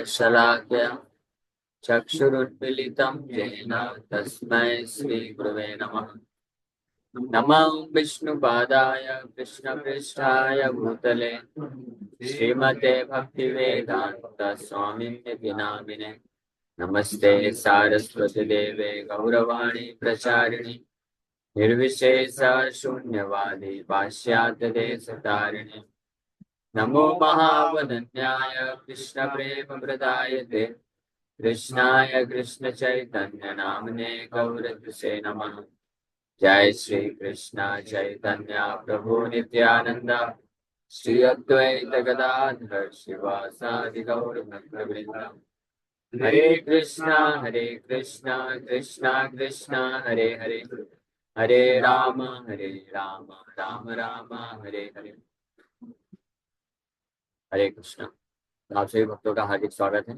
शलाक्य चक्षुरुन्मीलितं येन तस्मै श्रीगुरवे नमः। नमः विष्णुपादाय कृष्णपृष्ठाय भूतले श्रीमते भक्तिवेदान्त स्वामिन्यति नामिने। नमस्ते सारस्वती देवे गौरवाणी प्रचारिणि निर्विशेष शून्यवादी पाश्चात्य देशतारिणि। नमो महावदन्याय कृष्ण प्रेम प्रदायते कृष्णाय कृष्ण चैतन्य नामने गौरसे नमः। जय श्री कृष्ण चैतन्य प्रभु नित्यानंद श्री अद्वैत गदाधर शिवासादि गौर भक्तवृंद। हरे कृष्णा कृष्णा कृष्णा हरे हरे, हरे राम राम राम हरे हरे। हरे कृष्णा। आप सभी भक्तों का हार्दिक स्वागत है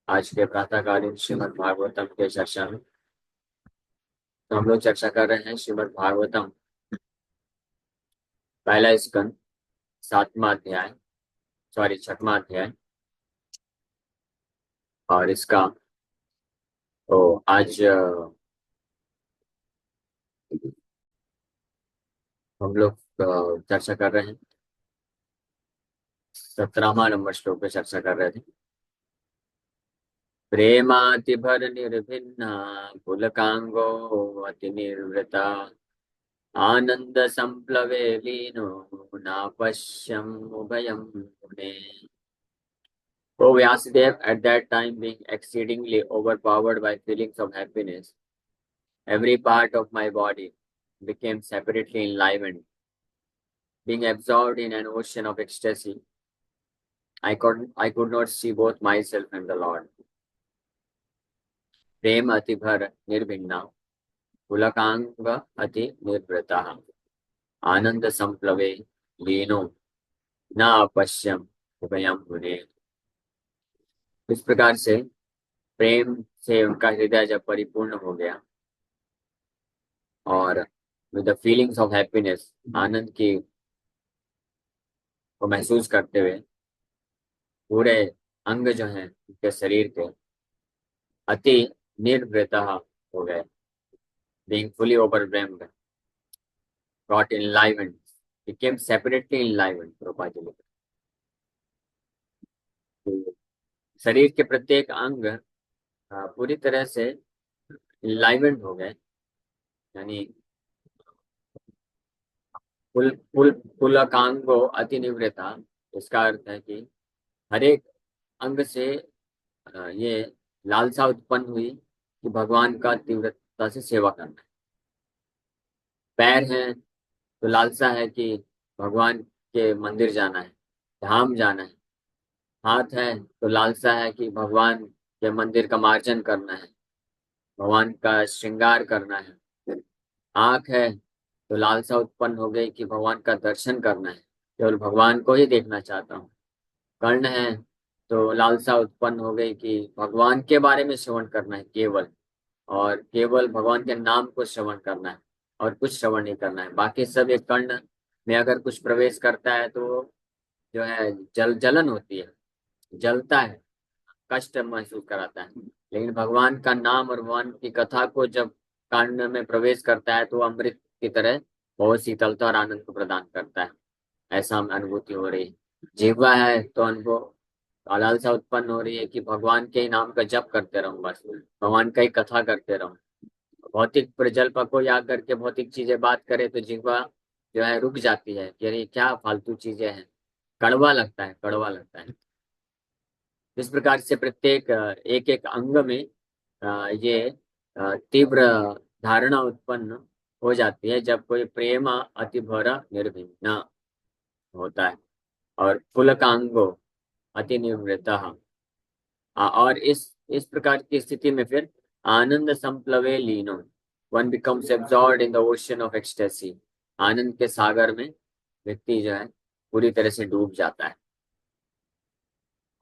आज के प्रातःकालीन श्रीमद् भागवतम के चर्चा में। तो हम लोग चर्चा कर रहे हैं श्रीमद् भागवतम पहला स्कंद छठवां अध्याय। और इसका तो आज हम लोग चर्चा कर रहे हैं 17वां नंबर श्लोक पे चर्चा कर रहे थे। प्रेमाति भर निर्भिन्ना पुलकांगो अति निर्वृता आनंद संप्लवे लीनो न पश्यम उभयम मुने। O Vyasadeva, at that time being exceedingly overpowered by feelings of happiness, every part of my body became separately enlivened. Being absorbed in an ocean of ecstasy, I could not see both myself and the Lord. प्रेम अति भर निर्भिन्ना पुलकांग अति निर्वृता आनंद संप्लवे लीनो न अपश्यम उभयम मुने। इस प्रकार से प्रेम से उनका हृदय जब परिपूर्ण हो गया और with the feelings of happiness, आनंद की को महसूस करते हुए पूरे अंग जो हैं उनके शरीर के अति निर्वृता हो गए, being fully overwhelmed, got enlivened, became separately enlivened। Prabhupada ji लिखते हैं, शरीर के प्रत्येक अंग पूरी तरह से enlivened हो गए, यानी पुलकांगो अति निवृता। इसका अर्थ है कि हर एक अंग से ये लालसा उत्पन्न हुई कि भगवान का तीव्रता से सेवा करना है। पैर हैं तो लालसा है कि भगवान के मंदिर जाना है, धाम जाना है। हाथ है तो लालसा है कि भगवान के मंदिर का मार्जन करना है, भगवान का श्रृंगार करना है। आँख है तो लालसा उत्पन्न हो गई कि भगवान का दर्शन करना है, केवल भगवान को ही देखना चाहता हूँ। कर्ण है तो लालसा उत्पन्न हो गई कि भगवान के बारे में श्रवण करना है केवल, और केवल भगवान के नाम को श्रवण करना है और कुछ श्रवण नहीं करना है। बाकी सब एक कर्ण में अगर कुछ प्रवेश करता है तो जो है जलन होती है, जलता है, कष्ट महसूस कराता है। लेकिन भगवान का नाम और भगवान की कथा को जब कान में प्रवेश करता है तो अमृत की तरह बहुत शीतलता और आनंद को प्रदान करता है। ऐसा अनुभूति हो रही है। जिह्वा है तो अनुभव लालसा उत्पन्न हो रही है कि भगवान के ही नाम का जप करते रहूं, बस भगवान का ही कथा करते रहूं। भौतिक प्रजल्प को याद करके भौतिक चीजें बात करे तो जिह्वा जो है रुक जाती है कि अरे क्या फालतू चीजें हैं, कड़वा लगता है, कड़वा लगता है। इस प्रकार से प्रत्येक एक एक अंग में ये तीव्र धारणा उत्पन्न हो जाती है जब कोई प्रेम अति भरा निर्भिन्न होता है और पुलकांगो अति निवृत्ता। और इस प्रकार की स्थिति में फिर आनंद संप्लवे लीनो, one becomes absorbed in the ocean of ecstasy. आनंद के सागर में व्यक्ति जो है पूरी तरह से डूब जाता है।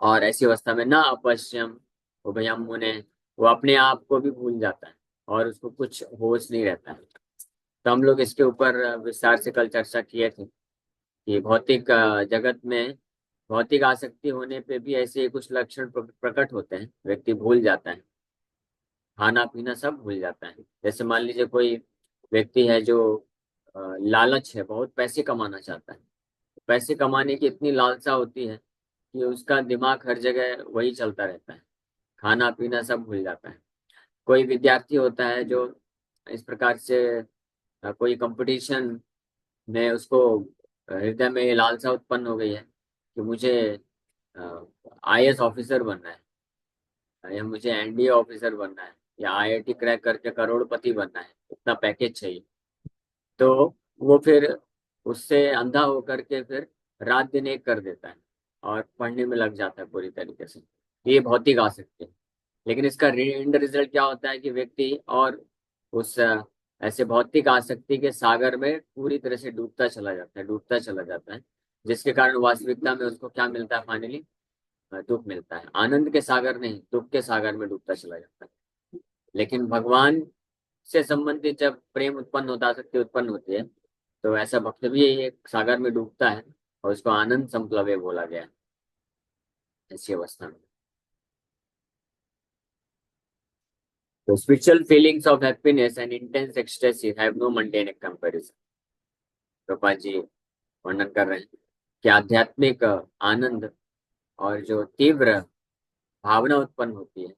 और ऐसी अवस्था में ना अपश्यम उभयम मुने, वो अपने आप को भी भूल जाता है और उसको कुछ होश नहीं रहता है। तो हम लोग इसके ऊपर विस्तार से कल चर्चा किए थे कि भौतिक जगत में भौतिक आसक्ति होने पे भी ऐसे कुछ लक्षण प्रकट होते हैं। व्यक्ति भूल जाता है, खाना पीना सब भूल जाता है। जैसे मान लीजिए कोई व्यक्ति है जो लालच है, बहुत पैसे कमाना चाहता है। पैसे कमाने की इतनी लालसा होती है कि उसका दिमाग हर जगह वही चलता रहता है, खाना पीना सब भूल जाता है। कोई विद्यार्थी होता है जो इस प्रकार से कोई कंपटीशन में उसको हृदय में ये लालसा उत्पन्न हो गई है कि मुझे आईएएस ऑफिसर बनना है, या मुझे एनडीए ऑफिसर बनना है, या आईआईटी क्रैक करके करोड़पति बनना है, इतना पैकेज चाहिए। तो वो फिर उससे अंधा होकर के फिर रात दिन एक कर देता है और पढ़ने में लग जाता है पूरी तरीके से। ये भौतिक आसक्ति है। लेकिन इसका एंड रिजल्ट क्या होता है कि व्यक्ति और उस ऐसे भौतिक आसक्ति के सागर में पूरी तरह से डूबता चला जाता है, डूबता चला जाता है, जिसके कारण वास्तविकता में उसको क्या मिलता है? फाइनली दुख मिलता है। आनंद के सागर नहीं, दुख के सागर में डूबता चला जाता है। लेकिन भगवान से संबंधित जब प्रेम उत्पन्न होता, आसक्ति उत्पन्न होती है, तो ऐसा भक्त भी एक सागर में डूबता है और उसको आनंद संप्लवे बोला गया है ऐसी अवस्था में। तो spiritual feelings of happiness and intense ecstasy have no mundane comparison. Prabhupada ji वर्णन कर रहे हैं कि आध्यात्मिक आनंद और जो तीव्र भावना उत्पन्न होती है,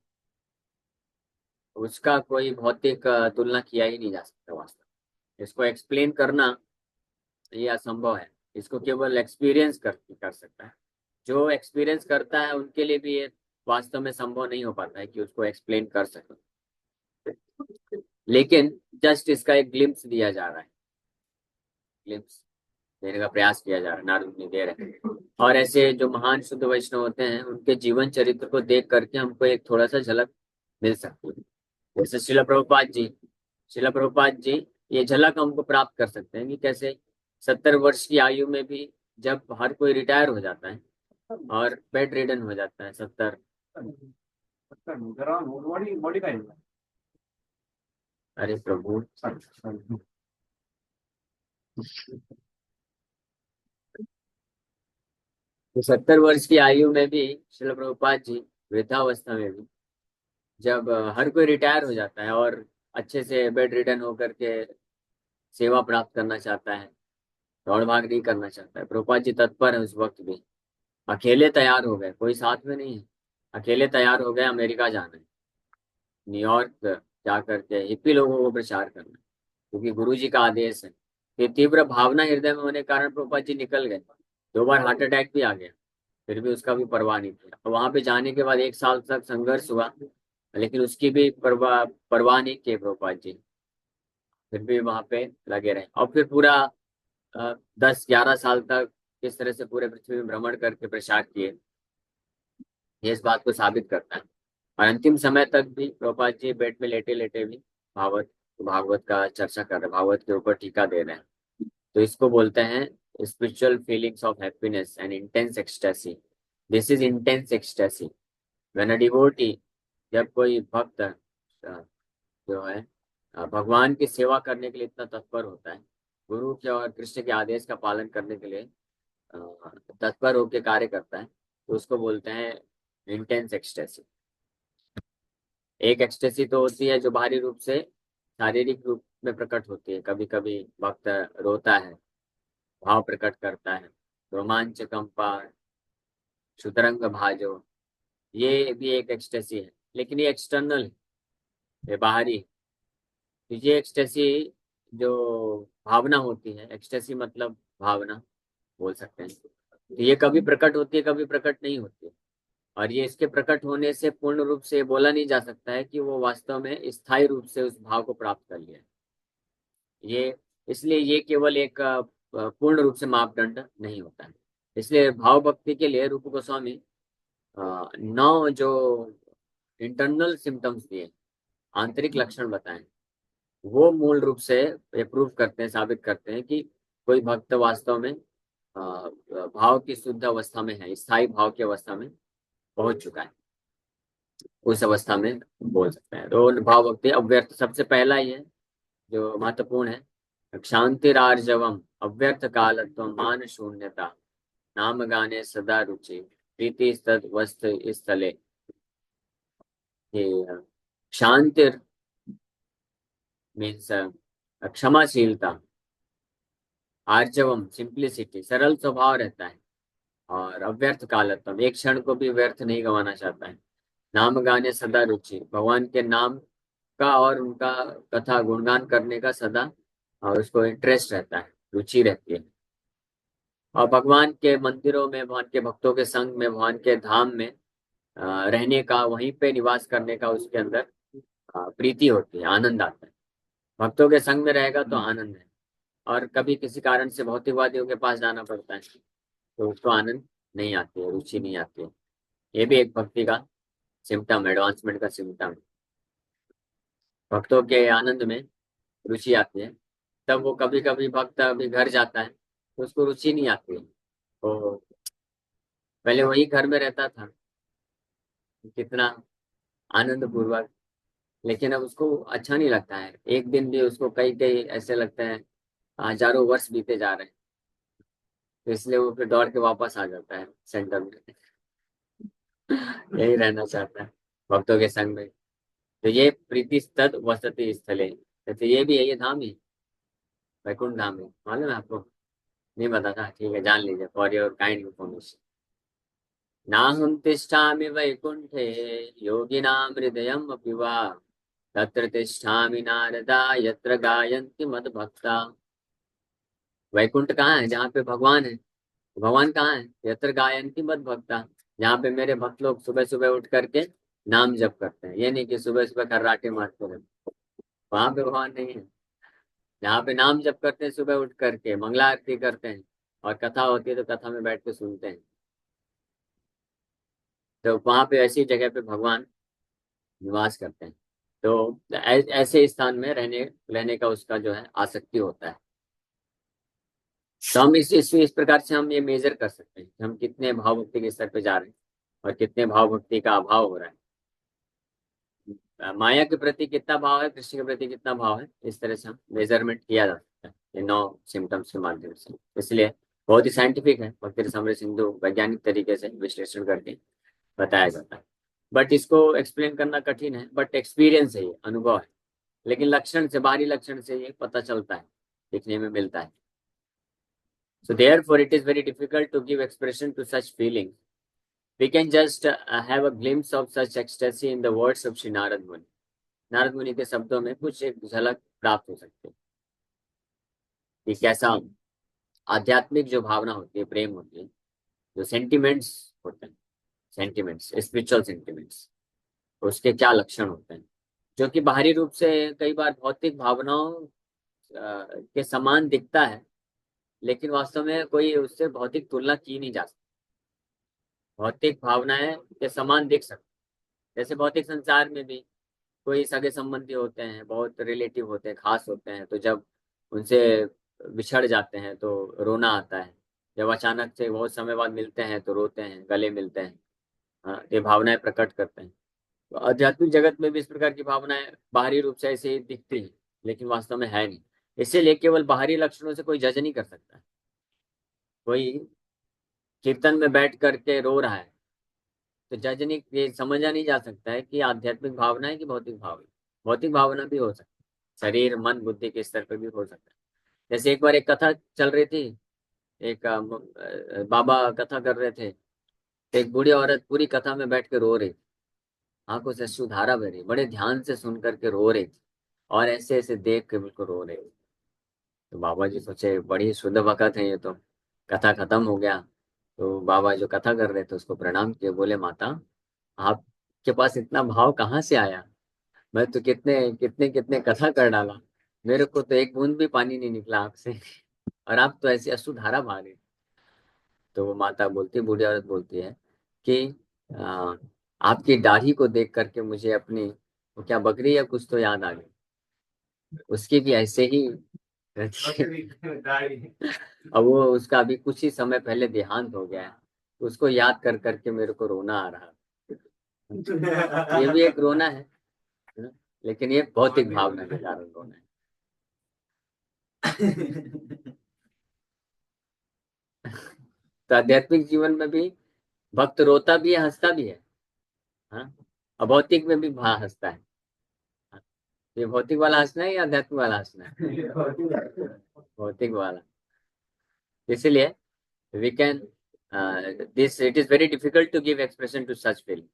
उसका कोई भौतिक तुलना किया ही नहीं जा सकता वास्तव में। इसको एक्सप्लेन करना ये असंभव है। इसको केवल एक्सपीरियंस कर सकता है। जो एक्सपीरियंस करता है उनके लिए भी ये वास्तव में संभव नहीं हो पाता है कि उसको एक्सप्लेन कर सके। लेकिन जस्ट इसका एक ग्लिम्स दिया जा रहा है, ग्लिम्स देने का प्रयास किया जा रहा है, नारद मुनि दे रहे हैं। और ऐसे जो महान शुद्ध वैष्णव होते हैं उनके जीवन चरित्र को देख करके हमको एक थोड़ा सा झलक मिल सकती है। जैसे शिला प्रभुपाद जी ये झलक हमको प्राप्त कर सकते हैं कि कैसे 70 वर्ष की आयु में भी जब हर कोई रिटायर हो जाता है और बेड रिडन हो जाता है, 70। अरे प्रभु, तो 70 वर्ष की आयु में भी शिल प्रभुपाद जी वृद्धावस्था में भी जब हर कोई रिटायर हो जाता है और अच्छे से बेड रिडन होकर के सेवा प्राप्त करना चाहता है, दौड़ भाग नहीं करना चाहता है, प्रभुपाद जी तत्पर है उस वक्त भी। अकेले तैयार हो गए, कोई साथ में नहीं है, अकेले तैयार हो गए अमेरिका जाना है, न्यूयॉर्क जा करके हिप्पी लोगों को प्रचार करना है, क्योंकि गुरु जी का आदेश है। ये तीव्र भावना हृदय में होने के कारण प्रभुपाद जी निकल गए। 2 बार हार्ट अटैक भी आ गया, फिर भी उसका भी परवाह नहीं थी। और वहां पे जाने के बाद 1 साल तक संघर्ष हुआ, लेकिन उसकी भी परवाह परवाह नहीं की प्रभुपाद जी। फिर भी वहां पे लगे रहे और फिर पूरा 10-11 साल तक किस तरह से पूरे पृथ्वी में भ्रमण करके प्रचार किए, ये इस बात को साबित करता है। और अंतिम समय तक भी प्रभुपाद जी बेड में लेटे लेटे भी भागवत भागवत का चर्चा कर रहे, भागवत के ऊपर टीका दे रहे हैं। तो इसको बोलते हैं spiritual feelings of happiness and intense ecstasy. This is intense ecstasy when a devotee, जब कोई भक्त जो है भगवान की सेवा करने के लिए इतना तत्पर होता है, गुरु के और कृष्ण के आदेश का पालन करने के लिए तत्पर होकर कार्य करता है, तो उसको बोलते हैं इंटेंस एक्सटेसी। एक एक्सटेसी तो होती है जो बाहरी रूप से शारीरिक रूप में प्रकट होती है। कभी कभी भक्त रोता है, भाव प्रकट करता है, रोमांच कंपा शुतरंग भाजो, ये भी एक एक्सटेसी है। लेकिन ये एक्सटर्नल है, ये बाहरी। तो ये एक्सटेसी जो भावना होती है, एक्सटेसी मतलब भावना बोल सकते हैं, तो ये कभी प्रकट होती है, कभी प्रकट नहीं होती है। और ये इसके प्रकट होने से पूर्ण रूप से बोला नहीं जा सकता है कि वो वास्तव में स्थायी रूप से उस भाव को प्राप्त कर लिया है। ये इसलिए ये केवल एक पूर्ण रूप से मापदंड नहीं होता है। इसलिए भाव भक्ति के लिए रूप गोस्वामी 9 जो इंटरनल सिम्टम्स दिए, आंतरिक लक्षण बताएं, वो मूल रूप से ये प्रूव करते हैं, साबित करते हैं कि कोई भक्त वास्तव में भाव की शुद्ध अवस्था में है, स्थायी भाव की अवस्था में पहुंच चुका है। उस अवस्था में बोल सकते हैं। तो भाव भक्ति अव्यर्थ सबसे पहला ही है जो महत्वपूर्ण है। क्षांतिरार्जवम अव्यर्थ कालत्व मान शून्यता नाम गाने सदा रुचि प्रीति तद वस्त स्थले। ये शांति मीन्स क्षमाशीलता, आर्जवम सिंप्लिसिटी, सरल स्वभाव रहता है, और अव्यर्थ कालत्व, एक क्षण को भी व्यर्थ नहीं गंवाना चाहता है। नाम गाने सदा रुचि, भगवान के नाम का और उनका कथा गुणगान करने का सदा और उसको इंटरेस्ट रहता है, रुचि रहती है। और भगवान के मंदिरों में, भगवान के भक्तों के संग में, भगवान के धाम में रहने का, वहीं पे निवास करने का उसके अंदर प्रीति होती है, आनंद आता है। भक्तों के संग में रहेगा तो आनंद है, और कभी किसी कारण से भौतिकवादियों के पास जाना पड़ता है तो उसको आनंद नहीं आती है, रुचि नहीं आती है। ये भी एक भक्ति का सिम्टम, एडवांसमेंट का सिम्टम। भक्तों के आनंद में रुचि आती है, तब वो कभी कभी भक्त अभी घर जाता है तो उसको रुचि नहीं आती है। तो पहले वही घर में रहता था, कितना आनंद पूर्वक, लेकिन अब उसको अच्छा नहीं लगता है। एक दिन भी उसको कई कई ऐसे लगते हैं हजारों वर्ष बीते जा रहे हैं, तो इसलिए वो फिर दौड़ के वापस आ जाता है सेंटर में। यही रहना चाहता है भक्तों के संग में। तो ये प्रीति तद वसति स्थले, जैसे ये भी है, ये धाम ही वैकुंठ धाम है, मालूम है आपको? नहीं पता था? ठीक है, जान लीजिए, फॉर योर काइंड इन्फॉर्मेशन। नाहं तिष्ठामि वैकुंठे योगिनां हृदयम् अपि वा तत्र तिष्ठामि नारदा यत्र गायन्ति मद्भक्ता। वैकुंठ कहाँ है? जहाँ पे भगवान है। भगवान कहाँ है? यत्र गायन्ति मद्भक्ता, जहाँ पे मेरे भक्त लोग सुबह सुबह उठ करके नाम जप करते हैं। ये नहीं कि सुबह सुबह खर्राटे मारते रहे, वहां पे भगवान नहीं है। जहाँ पे नाम जप करते हैं सुबह उठ करके, मंगला आरती करते हैं, और कथा होती है तो कथा में बैठ के सुनते हैं, तो वहां पे ऐसी जगह पे भगवान निवास करते हैं। तो ऐसे स्थान में रहने रहने का उसका जो है आसक्ति होता है। तो हम इस प्रकार से हम ये मेजर कर सकते हैं कि हम कितने भाव भक्ति के स्तर पे जा रहे हैं और कितने भाव भक्ति का अभाव हो रहा है। माया के प्रति कितना भाव है, कृष्ण के प्रति कितना भाव है, इस तरह से हम मेजरमेंट किया जा सकता है ये 9 सिम्टम्स के माध्यम से। इसलिए बहुत ही साइंटिफिक है, भक्ति रसामृत सिंधु वैज्ञानिक तरीके से विश्लेषण करके बताया जाता है। बट इसको एक्सप्लेन करना कठिन है, बट एक्सपीरियंस है, ये अनुभव है। लेकिन लक्षण से, बाहरी लक्षण से ये पता चलता है, दिखने में मिलता है। So therefore it is very difficult to give expression to such feelings. We can just have a glimpse of such ecstasy in the words of Shri Narad Muni. Narad मुनि के शब्दों में कुछ एक झलक प्राप्त हो सकती है कि कैसा आध्यात्मिक जो भावना होती है, प्रेम होती है, जो सेंटिमेंट्स होते हैं, सेंटिमेंट्स, स्पिरिचुअल सेंटिमेंट्स, उसके क्या लक्षण होते हैं, जो कि बाहरी रूप से कई बार भौतिक भावनाओं के समान दिखता है, लेकिन वास्तव में कोई उससे भौतिक तुलना की नहीं जा सकती। भौतिक भावनाएं के समान दिख सकती, जैसे भौतिक संसार में भी कोई सगे संबंधी होते हैं, बहुत रिलेटिव होते हैं, खास होते हैं, तो जब उनसे बिछड़ जाते हैं तो रोना आता है। जब अचानक से बहुत समय बाद मिलते हैं तो रोते हैं, गले मिलते हैं। हाँ, ये भावनाएं प्रकट करते हैं। तो आध्यात्मिक जगत में भी इस प्रकार की भावनाएं बाहरी रूप से ऐसे ही दिखती हैं, लेकिन वास्तव में है नहीं। इसीलिए केवल बाहरी लक्षणों से कोई जज नहीं कर सकता। कोई कीर्तन में बैठ करके रो रहा है तो जज नहीं, ये समझा नहीं जा सकता है कि आध्यात्मिक भावना है कि भौतिक भावना। भौतिक भावना भी हो सकती है, शरीर मन बुद्धि के स्तर पर भी हो सकता है। जैसे एक बार एक कथा चल रही थी, एक बाबा कथा कर रहे थे, तो एक बूढ़ी औरत पूरी कथा में बैठ के रो रही थी, आंखों से अश्रुधारा बह रही, बड़े ध्यान से सुन करके रो रही थी, और ऐसे ऐसे देख के बिल्कुल रो रही थी। तो बाबा जी सोचे बड़ी शुद्ध भक्त है ये तो, कथा खत्म हो गया। तो बाबा जो कथा कर रहे थे उसको प्रणाम किए, बोले माता आपके पास इतना भाव कहाँ से आया? मैं तो कितने कितने कितने कथा कर डाला, मेरे को तो एक बूंद भी पानी नहीं निकला आंख से, और आप तो ऐसी अश्रुधारा बहा रही। तो वो माता बोलती, बूढ़ी औरत बोलती है कि आ, आपकी दाढ़ी को देख करके मुझे अपनी, वो क्या बकरी या कुछ तो याद आ गई, उसकी भी ऐसे ही अब वो उसका अभी कुछ ही समय पहले देहांत हो गया है, तो उसको याद कर करके मेरे को रोना आ रहा है। ये भी एक रोना है, लेकिन ये भौतिक भावना के कारण रोना है। तो आध्यात्मिक जीवन में भी भक्त रोता भी है, हंसता भी है। हाँ, और भौतिक में भी हंसता है। हाँ, ये भौतिक वाला हंसना है या आध्यात्मिक वाला हंसना है? भौतिक वाला। इसलिए we can this it is very difficult to give expression to such feeling.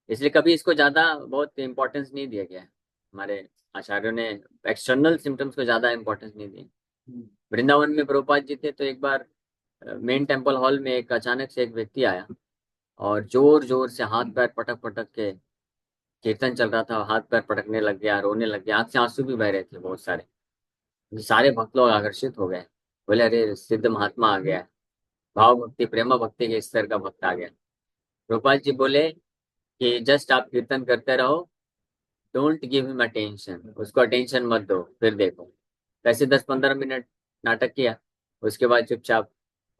इसलिए कभी इसको ज्यादा बहुत इंपॉर्टेंस नहीं दिया गया है हमारे आचार्यों ने। एक्सटर्नल सिम्टम्स को ज्यादा इंपॉर्टेंस नहीं दी। वृंदावन में प्रभुपाद जी थे, तो एक बार मेन टेम्पल हॉल में एक अचानक से एक व्यक्ति आया और जोर जोर से हाथ पैर पटक पटक के, कीर्तन चल रहा था, हाथ पैर पटकने लग गया, रोने लग गया, आंख से आंसू भी बह रहे थे बहुत सारे। सारे भक्त लोग आकर्षित हो गए, बोले अरे सिद्ध महात्मा आ गया है, भाव भक्ति प्रेम भक्ति के स्तर का भक्त आ गया। प्रभुपाद जी बोले कि जस्ट आप कीर्तन करते रहो, डोंट गिव हिम अटेंशन, उसको अटेंशन मत दो, फिर देखो। ऐसे 10-15 मिनट नाटक किया, उसके बाद चुपचाप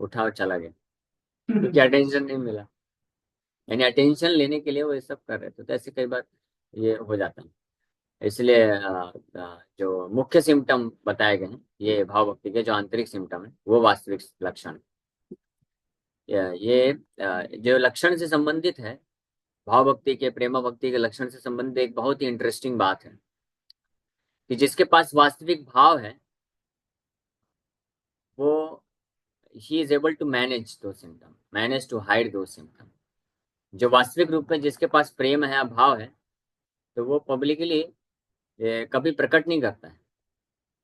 उठा और चला गया, क्योंकि अटेंशन नहीं मिला। यानी अटेंशन लेने के लिए वो ये सब कर रहे थे। तो ऐसे कई बार ये हो जाता है। इसलिए जो मुख्य सिम्टम बताए गए हैं ये भाव भक्ति के, जो आंतरिक सिम्टम है वो वास्तविक लक्षण। ये जो लक्षण से संबंधित है, भाव भक्ति के प्रेम भक्ति के लक्षण से संबंधित एक बहुत ही इंटरेस्टिंग बात है कि जिसके पास वास्तविक भाव है वो ही is able to manage those symptom, manage to hide those symptom. जो वास्तविक रूप में जिसके पास प्रेम है, भाव है, तो वो पब्लिकली कभी प्रकट नहीं करता है।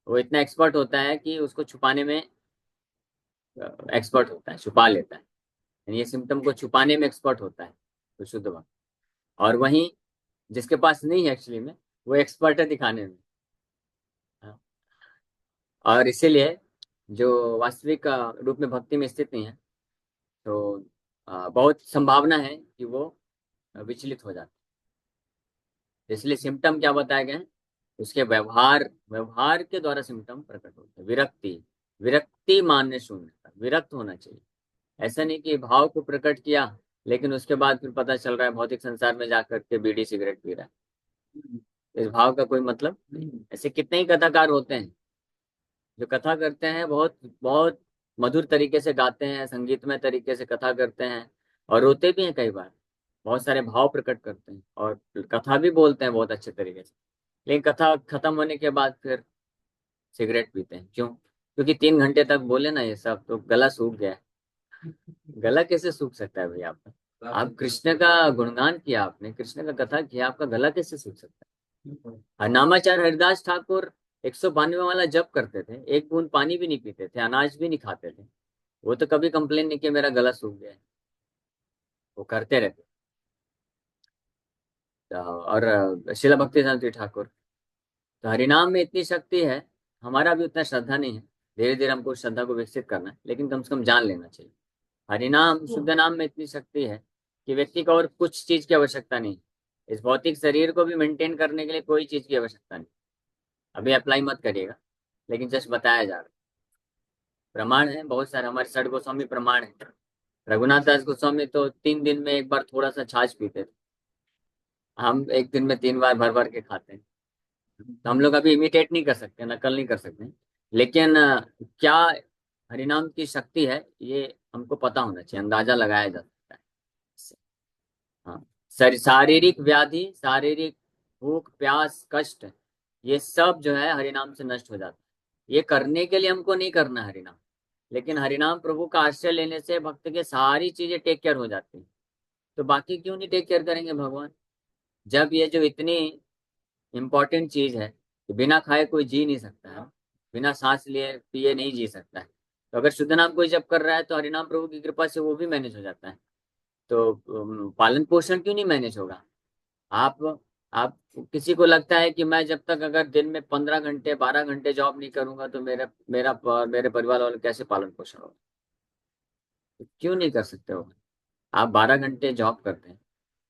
वो इतना एक्सपर्ट होता है कि उसको छुपाने में एक्सपर्ट होता है, छुपा लेता है। यानी ये सिम्टम को छुपाने में एक्सपर्ट होता है तो शुद्ध भक्त। और वहीं जिसके पास नहीं है एक्चुअली में, वो एक्सपर्ट है दिखाने में। हाँ। और इसीलिए जो वास्तविक रूप में भक्ति में स्थित नहीं है, तो बहुत संभावना है कि वो विचलित हो जाते हैं। इसलिए सिम्टम क्या बताए गए हैं, उसके व्यवहार, व्यवहार के द्वारा सिम्टम प्रकट होते हैं। विरक्ति, विरक्ति मानने शून्य, विरक्त होना चाहिए। ऐसा नहीं कि भाव को प्रकट किया लेकिन उसके बाद फिर पता चल रहा है भौतिक संसार में जाकर के बीड़ी सिगरेट पी रहा है। इस भाव का कोई मतलब नहीं। ऐसे कितने ही कथाकार होते हैं जो कथा करते हैं, बहुत बहुत मधुर तरीके से गाते हैं, संगीतमय तरीके से कथा करते हैं, और रोते भी हैं कई बार, बहुत सारे भाव प्रकट करते हैं और कथा भी बोलते हैं बहुत अच्छे तरीके से। लेकिन कथा खत्म होने के बाद फिर सिगरेट पीते हैं। क्यों? क्योंकि 3 घंटे तक बोले ना ये सब, तो गला सूख गया है। गला कैसे सूख सकता है भैया आपका? आप कृष्ण का गुणगान किया, आपने कृष्ण का कथा किया, आपका गला कैसे सूख सकता है? नामाचार्य हरिदास ठाकुर 192 वाला जप करते थे, एक बूंद पानी भी नहीं पीते थे, अनाज भी नहीं खाते थे। वो तो कभी कंप्लेन नहीं किया मेरा गला सूख गया है। वो करते रहते। और शिला भक्ति शांति ठाकुर, तो हरिनाम में इतनी शक्ति है। हमारा भी उतना श्रद्धा नहीं है, धीरे धीरे हमको श्रद्धा को विकसित करना है, लेकिन कम से कम जान लेना चाहिए। हरिनाम शुद्ध नाम में इतनी शक्ति है कि व्यक्ति को और कुछ चीज की आवश्यकता नहीं। इस भौतिक शरीर को भी मेंटेन करने के लिए कोई चीज की आवश्यकता नहीं। अभी अप्लाई मत करिएगा, लेकिन जस्ट बताया जा रहा है। प्रमाण है बहुत सारे, हमारे सठ गोस्वामी प्रमाण है। रघुनाथ दास गोस्वामी तो 3 दिन में एक बार थोड़ा सा छाछ पीते थे, हम एक दिन में 3 बार भर भर के खाते हैं। तो हम लोग अभी इमिटेट नहीं कर सकते, नकल नहीं कर सकते, लेकिन क्या हरिनाम की शक्ति है ये हमको पता होना चाहिए, अंदाजा लगाया जा सकता है इससे। हाँ, शारीरिक व्याधि, शारीरिक भूख प्यास कष्ट, ये सब जो है हरिनाम से नष्ट हो जाता है। ये करने के लिए हमको नहीं करना हरिनाम, लेकिन हरिनाम प्रभु का आश्रय लेने से भक्त के सारी चीजें टेक केयर हो जाती हैं। तो बाकी क्यों नहीं टेक केयर करेंगे भगवान? जब ये जो इतनी इम्पोर्टेंट चीज है कि बिना खाए कोई जी नहीं सकता है, बिना सांस लिए पिए नहीं जी सकता है, तो अगर शुद्ध नाम कोई जप कर रहा है तो हरिनाम प्रभु की कृपा से वो भी मैनेज हो जाता है। तो पालन पोषण क्यों नहीं मैनेज होगा? आप किसी को लगता है कि मैं जब तक अगर दिन में 15 घंटे 12 घंटे जॉब नहीं करूंगा तो मेरे परिवार वालों कैसे पालन पोषण होगा? तो क्यों नहीं कर सकते हो? आप 12 घंटे जॉब करते हैं,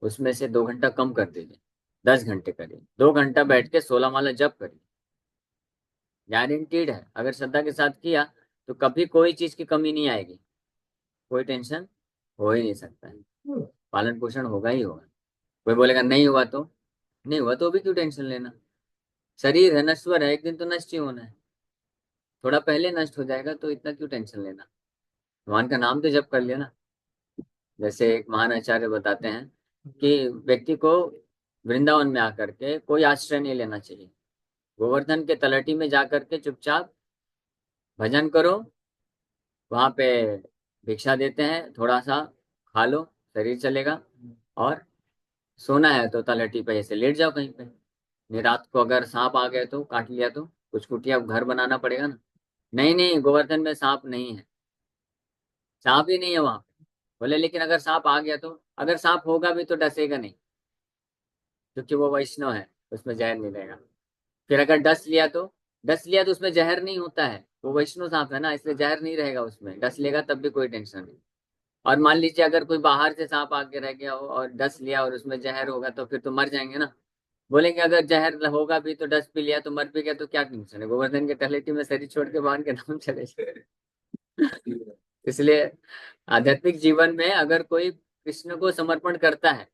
उसमें से 2 घंटा कम कर दीजिए, 10 घंटे करिए, 2 घंटा बैठ के 16 माला जप करिए। गारंटीड है, अगर श्रद्धा के साथ किया तो कभी कोई चीज की कमी नहीं आएगी, कोई टेंशन हो ही नहीं सकता है। पालन पोषण होगा ही होगा। कोई बोलेगा नहीं हुआ तो, नहीं हुआ तो भी क्यों टेंशन लेना? शरीर है, नश्वर है, एक दिन तो नष्ट ही होना है। थोड़ा पहले नष्ट हो जाएगा तो इतना क्यों टेंशन लेना? भगवान का नाम तो जप कर लिया ना। जैसे एक महान आचार्य बताते हैं कि व्यक्ति को वृंदावन में आकर के कोई आश्रय नहीं लेना चाहिए। गोवर्धन के तलहटी में जाकर के चुपचाप भजन करो। वहां पे भिक्षा देते हैं, थोड़ा सा खा लो, शरीर चलेगा। और सोना है तो तलहटी पे ऐसे लेट जाओ कहीं पे। नहीं, रात को अगर सांप आ गए तो काट लिया तो कुछ कुटिया घर बनाना पड़ेगा ना। नहीं नहीं, गोवर्धन में सांप नहीं है, सांप ही नहीं है वहां पे। बोले लेकिन अगर सांप आ गया तो, अगर सांप होगा भी तो डसेगा नहीं, क्योंकि वो वैष्णव है, उसमें जहर नहीं रहेगा। फिर अगर डस लिया तो उसमें जहर नहीं होता है, वो वैष्णव सांप है ना, इसलिए जहर नहीं रहेगा उसमें, डस लेगा तब भी कोई टेंशन नहीं। और मान लीजिए अगर कोई बाहर से सांप आके रह गया हो और डस लिया और उसमें जहर होगा तो फिर तो मर जाएंगे ना। बोलेंगे अगर जहर होगा भी तो डस भी लिया तो मर भी गया तो क्या टेंशन है, गोवर्धन के तलहटी में शरीर छोड़ के भगवान के नाम चले जाए। इसलिए आध्यात्मिक जीवन में अगर कोई कृष्ण को समर्पण करता है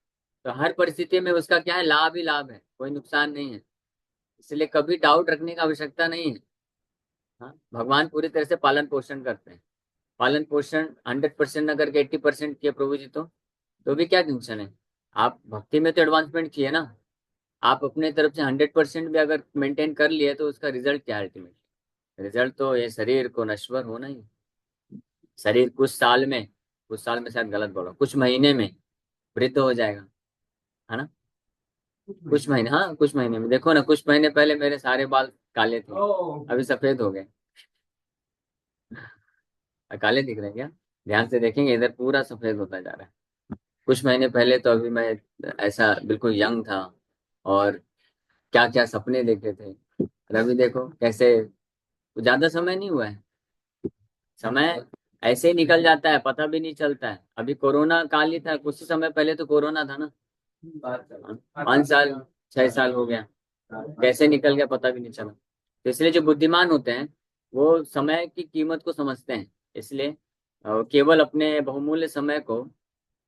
तो हर परिस्थिति में उसका क्या है, लाभ ही लाभ है, कोई नुकसान नहीं है। इसलिए कभी डाउट रखने की आवश्यकता नहीं है। हाँ, भगवान पूरी तरह से पालन पोषण करते हैं। पालन पोषण 100% अगर 80% किए प्रभु जी तो भी क्या टेंशन है। आप भक्ति में तो एडवांसमेंट किए ना। आप अपने तरफ से 100% भी अगर मेंटेन कर लिए तो उसका रिजल्ट क्या है अल्टीमेट। रिजल्ट तो ये शरीर को नश्वर होना ही। शरीर कुछ साल में शायद गलत बोला, कुछ महीने में वृद्ध हो जाएगा, है ना। कुछ महीने, हाँ कुछ महीने में, देखो ना कुछ महीने पहले मेरे सारे बाल काले थे, अभी सफेद हो गए। काले दिख रहे हैं क्या? ध्यान से देखेंगे इधर पूरा सफेद होता जा रहा है। कुछ महीने पहले तो अभी मैं ऐसा बिल्कुल यंग था, और क्या क्या सपने देखे थे। और अभी देखो कैसे, ज्यादा समय नहीं हुआ है, समय ऐसे ही निकल जाता है, पता भी नहीं चलता है। अभी कोरोना काल ही था, कुछ ही समय पहले तो कोरोना था ना। 5 साल 6 साल हो गया, कैसे निकल गया पता भी नहीं चला। तो इसलिए जो बुद्धिमान होते हैं वो समय की कीमत को समझते हैं। इसलिए केवल अपने बहुमूल्य समय को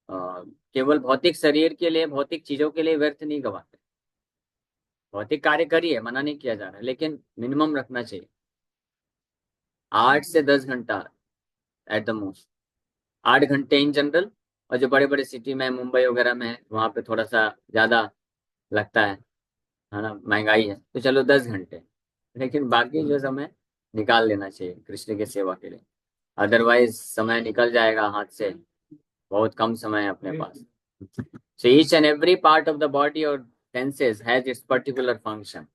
केवल भौतिक शरीर के लिए, भौतिक चीजों के लिए व्यर्थ नहीं गवाते। भौतिक कार्य करिए, मना नहीं किया जा रहा है, लेकिन मिनिमम रखना चाहिए, 8 से 10 घंटा एट द मोस्ट। 8 घंटे इन जनरल। और जो बड़े बड़े सिटी में, मुंबई वगैरह में है, वहां पे थोड़ा सा ज्यादा लगता है ना, महंगाई है, तो चलो 10 घंटे। लेकिन बाकी जो समय निकाल लेना चाहिए कृष्ण की सेवा के लिए। अदरवाइज समय निकल जाएगा हाथ से, बहुत कम समय है अपने पास। So each and every part of the body or senses has its particular function.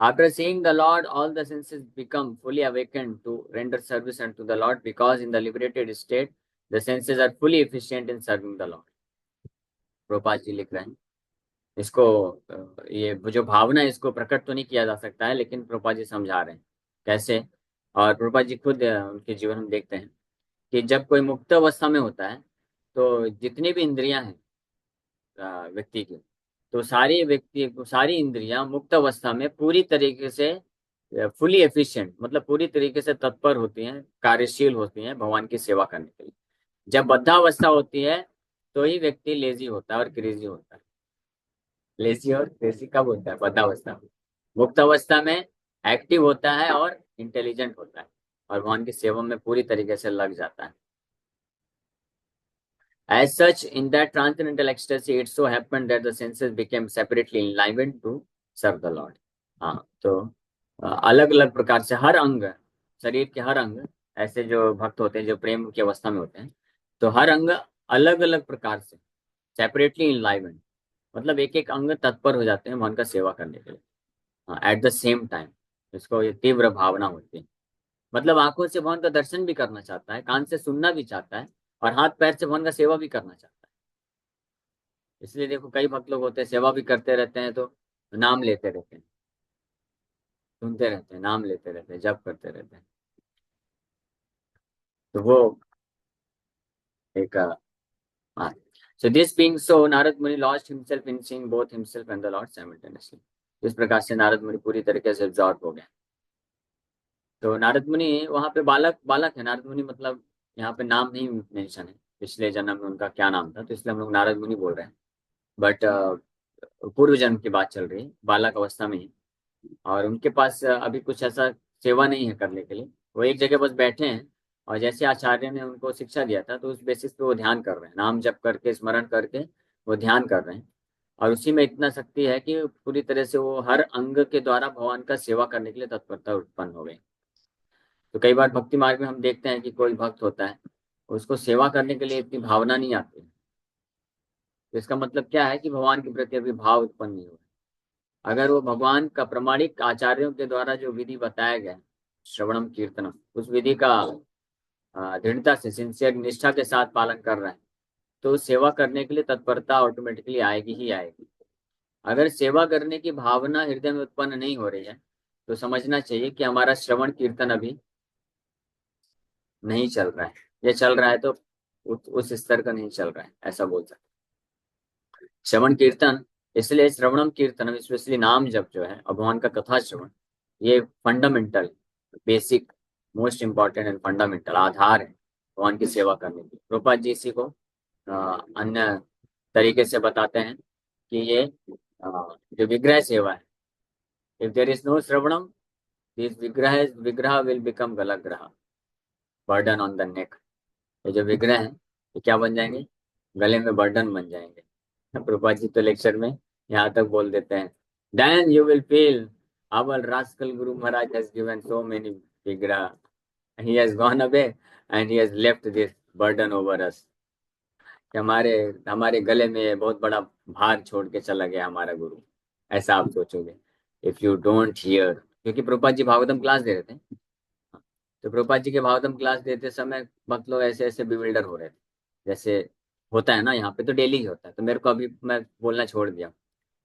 After seeing the Lord, all the senses become fully awakened to render service unto the Lord, because in the liberated state, the senses are fully efficient in serving the Lord. Prabhupada ji लिख रहे हैं इसको। ये जो भावना है इसको प्रकट तो नहीं किया जा सकता है, लेकिन प्रभुपाद जी समझा रहे हैं कैसे। और प्रभुपाद जी खुद उनके जीवन में देखते हैं कि जब कोई मुक्त अवस्था में होता है तो जितनी भी इंद्रियां हैं व्यक्ति की, तो सारी इंद्रियां मुक्त अवस्था में पूरी तरीके से फुली एफिशिएंट, मतलब पूरी तरीके से तत्पर होती हैं, कार्यशील होती हैं भगवान की सेवा करने के लिए। जब बद्धावस्था होती है तो ही व्यक्ति लेजी होता है और क्रेजी होता है। लेजी और क्रेजी कब होता है? बद्धावस्था में। मुक्त अवस्था में एक्टिव होता है और इंटेलिजेंट होता है, और भगवान की सेवा में पूरी तरीके से लग जाता है। As such, in that transcendental ecstasy, it so happened that the senses became separately enlivened to serve the Lord. हाँ, तो अलग अलग प्रकार से हर अंग, शरीर के हर अंग, ऐसे जो भक्त होते हैं जो प्रेम की अवस्था में होते हैं, तो हर अंग अलग अलग प्रकार से सेपरेटली इनलाइवेंड, मतलब एक एक अंग तत्पर हो जाते हैं भगवान का सेवा करने के लिए एट द सेम टाइम। इसको ये तीव्र भावना होती है। मतलब आंखों से भगवान का दर्शन भी करना चाहता है, कान से सुनना भी चाहता है, और हाथ पैर से भगवान का सेवा भी करना चाहता है। इसलिए देखो कई भक्त लोग होते हैं सेवा भी करते रहते हैं तो नाम लेते रहते हैं, सुनते रहते हैं, नाम लेते रहते हैं, जप करते रहते हैं। तो वो एक हाँ। So this being so, Narad मुनि lost himself in seeing both himself and the Lord simultaneously. इस प्रकार से नारद मुनि पूरी तरीके से absorb हो गए। तो नारद मुनि वहां पे बालक बालक है। नारद मुनि मतलब यहाँ पे नाम नहीं मेंशन है, पिछले जन्म में उनका क्या नाम था, तो इसलिए हम लोग नारद मुनि बोल रहे हैं। बट पूर्व जन्म की बात चल रही है, बालक अवस्था में ही। और उनके पास अभी कुछ ऐसा सेवा नहीं है करने के लिए, वो एक जगह बस बैठे हैं और जैसे आचार्य ने उनको शिक्षा दिया था तो उस बेसिस पे वो ध्यान कर रहे हैं, नाम जप करके स्मरण करके वो ध्यान कर रहे हैं। और उसी में इतना शक्ति है कि पूरी तरह से वो हर अंग के द्वारा भगवान का सेवा करने के लिए तत्परता उत्पन्न हो गई। तो कई बार भक्ति मार्ग में हम देखते हैं कि कोई भक्त होता है, उसको सेवा करने के लिए इतनी भावना नहीं आती। तो इसका मतलब क्या है कि भगवान के प्रति अभी भाव उत्पन्न नहीं हुआ। अगर वो भगवान का प्रमाणिक आचार्यों के द्वारा जो विधि बताया गया, श्रवणम कीर्तनम, उस विधि का दृढ़ता से सिंसियर निष्ठा के साथ पालन कर रहा है, तो सेवा करने के लिए तत्परता ऑटोमेटिकली आएगी ही आएगी। अगर सेवा करने की भावना हृदय में उत्पन्न नहीं हो रही है तो समझना चाहिए कि हमारा श्रवण कीर्तन अभी नहीं चल रहा है। ये चल रहा है तो उस स्तर का नहीं चल रहा है, ऐसा बोल सकते। श्रवण कीर्तन, इसलिए श्रवणम कीर्तनम, स्पेशली नाम जप जो है, भगवान का कथा श्रवण, ये fundamental, basic, most important and fundamental आधार है भगवान की सेवा करने की। प्रभुपाद जी इसी को अन्य तरीके से बताते हैं कि ये जो विग्रह सेवा है, इफ देर इज नो श्रवणम, दिस विग्रह विल बिकम गलग्रह, बर्डन ऑन द नेक। ये जो विग्रह है ये क्या बन जाएंगे? गले में बर्डन बन जाएंगे। प्रभुपाद जी तो लेक्चर में यहाँ तक बोल देते हैं, then you will feel our rascal Guru Maharaj has given so many vigraha, he has gone away and he has left this burden over us, कि हमारे हमारे गले में बहुत बड़ा भार छोड़ के चला गया हमारा गुरु। ऐसा आप सोचोगे इफ यू डोंट हियर, क्योंकि प्रभुपाद जी भागवतम क्लास दे रहे थे। तो प्रभुपाद जी के भागवतम क्लास देते समय भक्त लोग ऐसे ऐसे बिविल्डर हो रहे थे, जैसे होता है ना, यहाँ पे तो डेली ही होता है। तो मेरे को अभी मैं बोलना छोड़ दिया,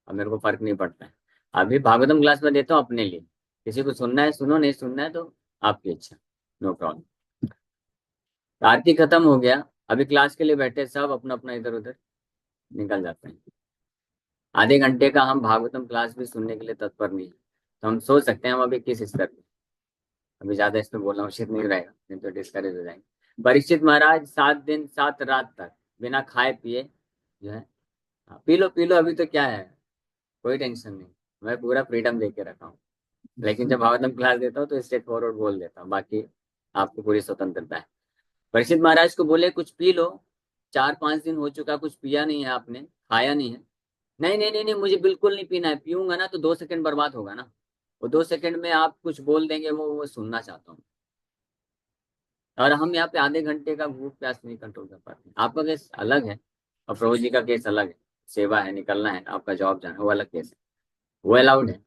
अब मेरे को फर्क नहीं पड़ता है। अभी भागवतम क्लास में देता हूँ अपने लिए, किसी को सुनना है सुनो, नहीं सुनना है तो आपकी इच्छा, नो प्रॉब्लम। आरती खत्म हो गया, अभी क्लास के लिए बैठे, सब अपना अपना इधर उधर निकल जाते हैं। आधे घंटे का हम भागवतम क्लास भी सुनने के लिए तत्पर नहीं है। तो हम सोच सकते हैं हम अभी किस स्तर पे। अभी ज्यादा इसमें बोलना उचित नहीं रहेगा, नहीं तो डिस्करेज हो जाएंगे। परीक्षित महाराज 7 दिन 7 रात तक बिना खाए पिए जो है, पी लो अभी तो क्या है, कोई टेंशन नहीं, मैं पूरा फ्रीडम दे के रखा हूँ। लेकिन जब भागवतम क्लास देता हूँ तो स्ट्रेट फॉरवर्ड बोल देता हूँ, बाकी आपको पूरी स्वतंत्रता है। परीक्षित महाराज को बोले कुछ पी लो, 4-5 दिन हो चुका, कुछ पिया नहीं है आपने, खाया नहीं है। नहीं नहीं नहीं नहीं, मुझे बिल्कुल नहीं पीना है, पीऊंगा ना तो 2 सेकंड बर्बाद होगा ना, वो 2 सेकंड में आप कुछ बोल देंगे, वो सुनना चाहता हूँ। और हम यहाँ पे आधे घंटे का भूख प्यास नहीं कंट्रोल कर पाते। आपका केस अलग है और प्रभु जी का केस अलग है, सेवा है, निकलना है, आपका जॉब जाना है, वो अलग केस है, वो अलाउड है।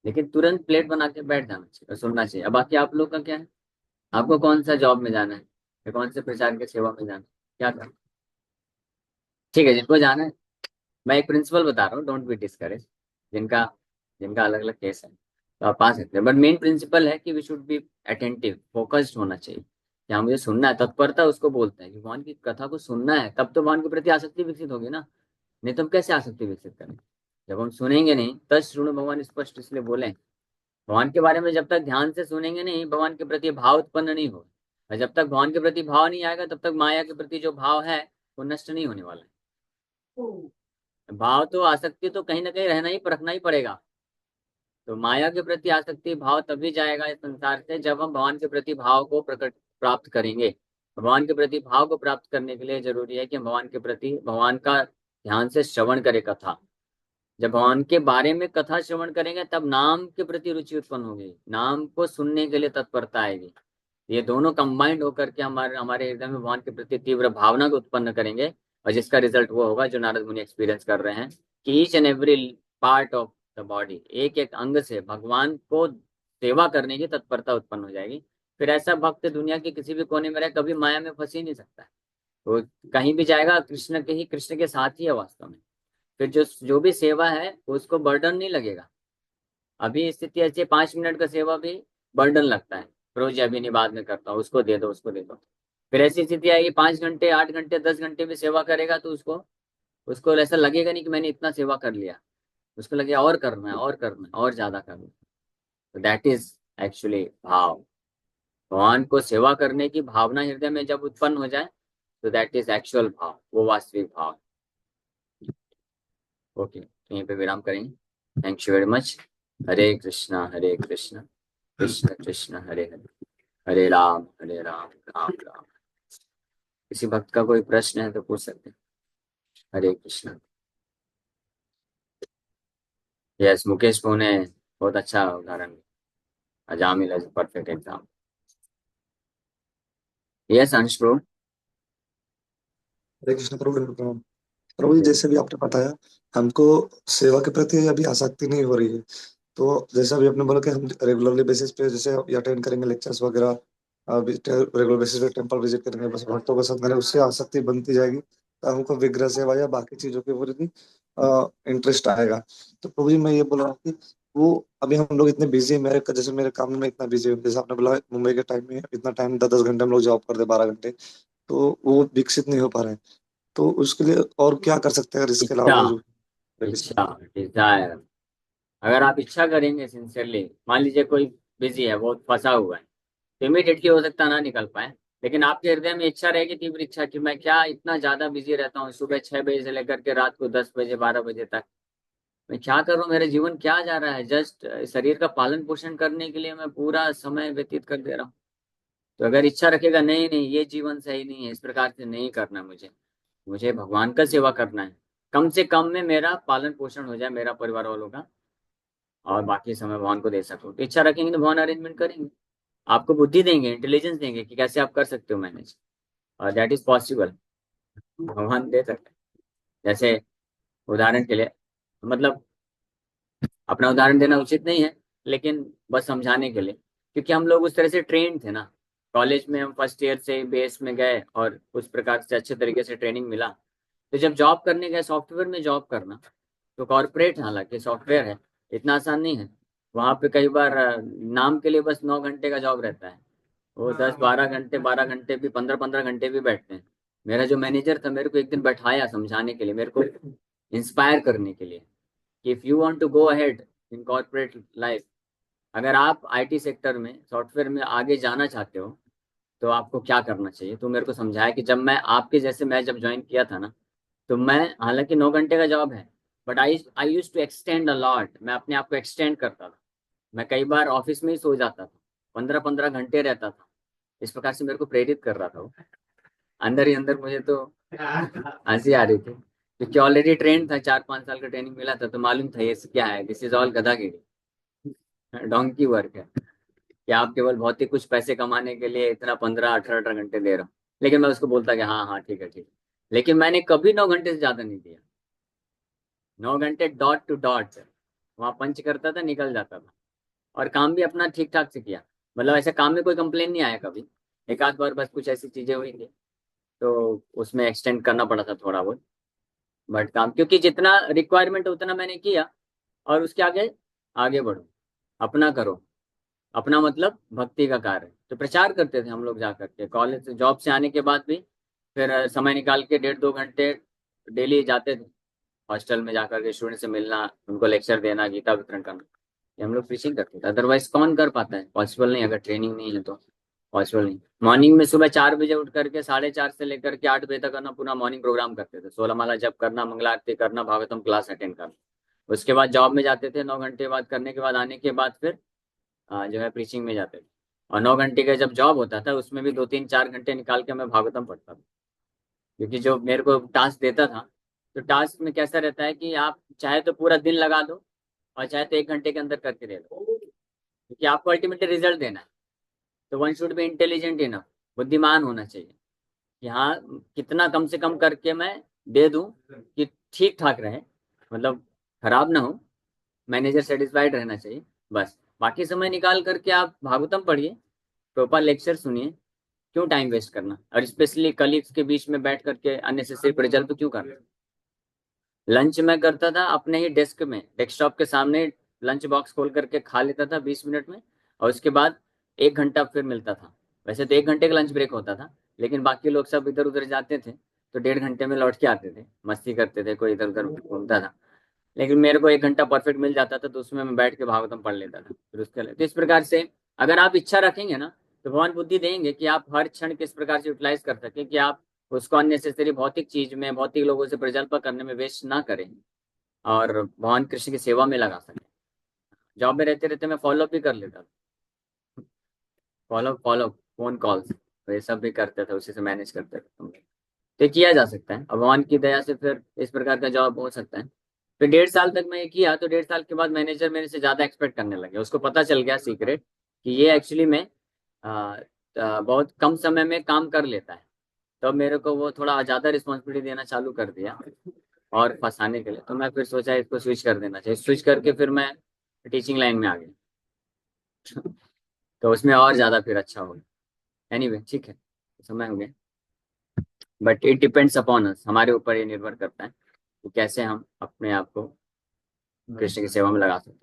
लेकिन तुरंत प्लेट बना के बैठ जाना चाहिए और सुनना चाहिए। अब बाकी आप लोग का क्या है, आपको कौन सा जॉब में जाना है या कौन से प्रचार की सेवा में जाना है, क्या करना? ठीक है, जिनको जाना है, मैं एक प्रिंसिपल बता रहा हूँ, डोंट बी डिस्करेज। जिनका जिनका अलग अलग केस है तो आप आ सकते हैं, बट मेन प्रिंसिपल है कि we should be attentive, focused होना चाहिए। यहाँ मुझे सुनना है, तत्परता उसको बोलते हैं कि भगवान की कथा को सुनना है, तब तो भगवान के प्रति आसक्ति विकसित होगी ना। नहीं तो हम कैसे आसक्ति विकसित करें? जब हम सुनेंगे नहीं, तब श्रृणु भगवान स्पष्ट इसलिए बोले, भगवान के बारे में जब तक ध्यान से सुनेंगे नहीं, भगवान के प्रति भाव उत्पन्न नहीं हो। और जब तक भगवान के प्रति भाव नहीं आएगा तब तक माया के प्रति जो भाव है वो नष्ट नहीं होने वाला है। भाव तो आसक्ति तो कहीं ना कहीं रहना ही, परखना ही पड़ेगा। तो माया के प्रति आसक्ति भाव तभी जाएगा इस संसार से जब हम भगवान के प्रति भाव को प्रकट प्राप्त करेंगे। भगवान के प्रति भाव को प्राप्त करने के लिए जरूरी है कि हम भगवान के प्रति, भगवान का ध्यान से श्रवण करें कथा। जब भगवान के बारे में कथा श्रवण करेंगे तब नाम के प्रति रुचि उत्पन्न होगी, नाम को सुनने के लिए तत्परता आएगी। ये दोनों कंबाइंड होकर के हमारे हमारे हृदय में भगवान के प्रति तीव्र भावना को उत्पन्न करेंगे। और जिसका रिजल्ट वो होगा जो नारद मुनि एक्सपीरियंस कर रहे हैं कि each and every part of the body, एक एक अंग से भगवान को सेवा करने की तत्परता उत्पन्न हो जाएगी। फिर ऐसा भक्त दुनिया के किसी भी कोने में रहे, कभी माया में फंस ही नहीं सकता है। वो कहीं भी जाएगा कृष्ण के साथ ही है वास्तव में। फिर जो जो भी सेवा है उसको बर्डन नहीं लगेगा। अभी स्थिति ऐसी है, 5 मिनट का सेवा भी बर्डन लगता है, रोज अभी नहीं, बाद में करता हूँ, उसको दे दो उसको दे दो। फिर ऐसी स्थिति आएगी 5 घंटे 8 घंटे 10 घंटे भी सेवा करेगा तो उसको उसको ऐसा लगेगा नहीं कि मैंने इतना सेवा कर लिया, उसको लगेगा और करना है और करना है और ज्यादा करना है। तो दैट इज एक्चुअली भाव। भगवान को सेवा करने की भावना हृदय में जब उत्पन्न हो जाए तो दैट इज एक्चुअल भाव, वो वास्तविक भाव। ओके, यहीं पे विराम करेंगे। Thank you very much. Hare Krishna Krishna Krishna Hare Hare, Hare Ram Ram Ram. किसी भक्त का कोई प्रश्न है तो पूछ सकते हैं। हरे कृष्ण। यस, मुकेश पुणे बहुत अच्छा उदाहरण। Ajamil is perfect exam. Yes अंश ब्रो। हरे कृष्ण प्रभु। प्रभु जी, जैसे भी आपने बताया, हमको सेवा के प्रति अभी आसक्ति नहीं हो रही है। तो जैसे अभी आपने बोला कि हम रेगुलरली बेसिस पे जैसे अटेंड करेंगे लेक्चर्स वगैरह, रेगुलर बेसिस पे टेंपल विजिट करेंगे, बस भक्तों के साथ करेंगे, उससे आसक्ति बनती जाएगी। तो हमको विग्रह सेवा या बाकी चीजों के प्रति इंटरेस्ट आएगा। तो प्रभु जी, मैं ये बोल रहा हूँ कि वो अभी हम लोग इतने बिजी है, जैसे मेरे काम में इतना बिजी है, जैसे आपने बोला मुंबई के टाइम में इतना टाइम 10 10 घंटे हम लोग जॉब करते, 12 घंटे, तो वो विकसित नहीं हो पा रहे हैं। तो उसके लिए और क्या कर सकते हैं अगर इसके इच्छा, अलावा जो हरे कृष्ण इच्छा, डिजायर। अगर आप इच्छा करेंगे सिंसियरली, मान लीजिए कोई बिजी है, बहुत फंसा हुआ है, तो इमीडिएटली हो सकता ना निकल पाए। लेकिन आपके हृदय में इच्छा रहेगी, तीव्र इच्छा, कि मैं क्या इतना ज्यादा बिजी रहता हूँ, सुबह 6 बजे से लेकर के रात को 10 बजे 12 बजे तक मैं क्या कर रहा हूँ, मेरा जीवन क्या जा रहा है, जस्ट शरीर का पालन पोषण करने के लिए मैं पूरा समय व्यतीत कर दे रहा हूँ। तो अगर इच्छा रखेगा, नहीं नहीं ये जीवन सही नहीं है, इस प्रकार से नहीं करना मुझे, मुझे भगवान का सेवा करना है, कम से कम में मेरा पालन पोषण हो जाए मेरा परिवार वालों का, और बाकी समय भगवान को दे सकूं, तो इच्छा रखेंगे तो भगवान अरेंजमेंट करेंगे। आपको बुद्धि देंगे, इंटेलिजेंस देंगे कि कैसे आप कर सकते हो मैनेज, और दैट इज पॉसिबल। भगवान दे सकते हैं। जैसे उदाहरण के लिए, मतलब अपना उदाहरण देना उचित नहीं है, लेकिन बस समझाने के लिए, क्योंकि हम लोग उस तरह से ट्रेंड थे ना। कॉलेज में हम फर्स्ट ईयर से बेस में गए और उस प्रकार से अच्छे तरीके से ट्रेनिंग मिला। तो जब जॉब करने गए, सॉफ्टवेयर में जॉब करना, तो कॉर्पोरेट, हालांकि सॉफ्टवेयर है, इतना आसान नहीं है। वहां पे कई बार नाम के लिए बस 9 घंटे का जॉब रहता है, वो 10 12 घंटे, 12 घंटे भी, 15 15 घंटे भी बैठते हैं। मेरा जो मैनेजर था, मेरे को एक दिन बैठाया समझाने के लिए, मेरे को इंस्पायर करने के लिए, कि if you want to go ahead in corporate life, अगर आप आईटी सेक्टर में, सॉफ्टवेयर में आगे जाना चाहते हो, तो आपको क्या करना चाहिए। तो मेरे को समझाया कि जब मैं आपके जैसे, मैं जब ज्वाइन किया था ना, तो मैं, हालांकि 9 घंटे का जॉब है, but I I use to extend a lot, मैं अपने आप को एक्सटेंड करता था। मैं कई बार ऑफिस में ही सो जाता था, 15 15 घंटे रहता था। इस प्रकार से मेरे को प्रेरित कर रहा था वो, अंदर ही अंदर मुझे तो हंसी आ रही थी, क्योंकि ऑलरेडी ट्रेन था, 4 5 साल का ट्रेनिंग मिला था, तो मालूम था ये क्या है, दिस इज ऑल गधागिरी, डोंकी वर्क है, कि आप केवल भौतिक कुछ पैसे कमाने के लिए इतना 15 18 18 घंटे दे रहा हूँ। लेकिन मैं उसको बोलता कि हाँ हाँ ठीक है ठीक है, लेकिन मैंने कभी 9 घंटे से ज्यादा नहीं दिया। 9 घंटे डॉट टू डॉट वहां पंच करता था, निकल जाता था, और काम भी अपना ठीक ठाक से किया। मतलब ऐसे काम में कोई कंप्लेन नहीं आया कभी। एक आध बार बस कुछ ऐसी चीजें हुई थी, तो उसमें एक्सटेंड करना पड़ा था थोड़ा बहुत, बट काम क्योंकि जितना रिक्वायरमेंट उतना मैंने किया, और उसके आगे आगे बढ़ो, अपना करो। अपना मतलब भक्ति का कार्य, तो प्रचार करते थे हम लोग जा करके, कॉलेज से जॉब से आने के बाद भी, फिर समय निकाल के 1.5 2 घंटे डेली जाते थे हॉस्टल में जाकर के, स्टूडेंट से मिलना, उनको लेक्चर देना, गीता वितरण करना। ये हम लोग प्रीचिंग करते थे, अदरवाइज कौन कर पाता है, पॉसिबल नहीं, अगर ट्रेनिंग नहीं है तो पॉसिबल नहीं। मॉर्निंग में सुबह 4 बजे उठ करके 4:30 से लेकर के 8 बजे तक करना, पूरा मॉर्निंग प्रोग्राम करते थे, 16 माला जप करना, मंगला आरती करना, भागवतम क्लास अटेंड करना। उसके बाद जॉब में जाते थे, 9 घंटे बाद करने के बाद आने के बाद फिर जो है प्रीचिंग में जाते थे। और 9 घंटे का जब जॉब होता था, उसमें भी 2 3 4 घंटे निकाल के मैं भागवतम पढ़ता था, क्योंकि जो मेरे को टास्क देता था, तो टास्क में कैसा रहता है कि आप चाहे तो पूरा दिन लगा दो, और चाहे तो 1 घंटे के अंदर करके दे दो, क्योंकि आपको अल्टीमेटली रिजल्ट देना है। तो one should be intelligent enough, बुद्धिमान होना चाहिए, कि हाँ कितना कम से कम करके मैं दे दूं, कि ठीक ठाक रहे, मतलब खराब ना हो, मैनेजर सेटिस्फाइड रहना चाहिए, बस। बाकी समय निकाल करके आप भागवतम पढ़िए, प्रॉपर लेक्चर सुनिए, क्यों टाइम वेस्ट करना, और स्पेशली कलीग्स के बीच में बैठ करके अननेसेसरी प्रेजर तो क्यों करना। लंच में करता था अपने ही डेस्क में, डेस्कटॉप के सामने, लंच बॉक्स खोल करके खा लेता था 20 मिनट में, और उसके बाद 1 घंटा फिर मिलता था। वैसे तो 1 घंटे का लंच ब्रेक होता था, लेकिन बाकी लोग सब इधर उधर जाते थे, तो 1.5 घंटे में लौट के आते थे, मस्ती करते थे, कोई इधर उधर घूमता था। लेकिन मेरे को 1 घंटा परफेक्ट मिल जाता था, तो उसमें मैं बैठ के भागवतम पढ़ लेता था, फिर उसके तो इस प्रकार से अगर आप इच्छा रखेंगे ना, तो भगवान बुद्धि देंगे कि आप हर क्षण किस प्रकार से यूटिलाइज कर सके, कि आप उसको अननेसेसरी भौतिक चीज में, भौतिक लोगों से प्रजल्प करने में वेस्ट ना करें, और भगवान कृष्ण की सेवा में लगा सके। जॉब में रहते रहते मैं फॉलो भी कर लेता था। फॉलो फॉलो फोन कॉल्स, तो ये सब भी करते थे, उसी से मैनेज करते थे हम लोग। तो ये किया जा सकता है, भगवान की दया से फिर इस प्रकार का जॉब हो सकता है। फिर 1.5 साल तक मैं ये किया, तो 1.5 साल के बाद मैनेजर मेरे से ज्यादा एक्सपेक्ट करने लगे, उसको पता चल गया सीक्रेट कि ये एक्चुअली में बहुत कम समय में काम कर लेता है। तब मेरे को वो थोड़ा ज्यादा रिस्पॉन्सिबिलिटी देना चालू कर दिया और फंसाने के लिए। तो मैं फिर सोचा इसको स्विच कर देना चाहिए, स्विच करके फिर मैं टीचिंग लाइन में आ गया। तो उसमें और ज्यादा फिर अच्छा हो गया। एनीवे ठीक है, समय हो गया। But it depends upon us, हमारे ऊपर ये निर्भर करता है कि कैसे हम अपने आप को कृष्ण की सेवा में लगा सकते हैं।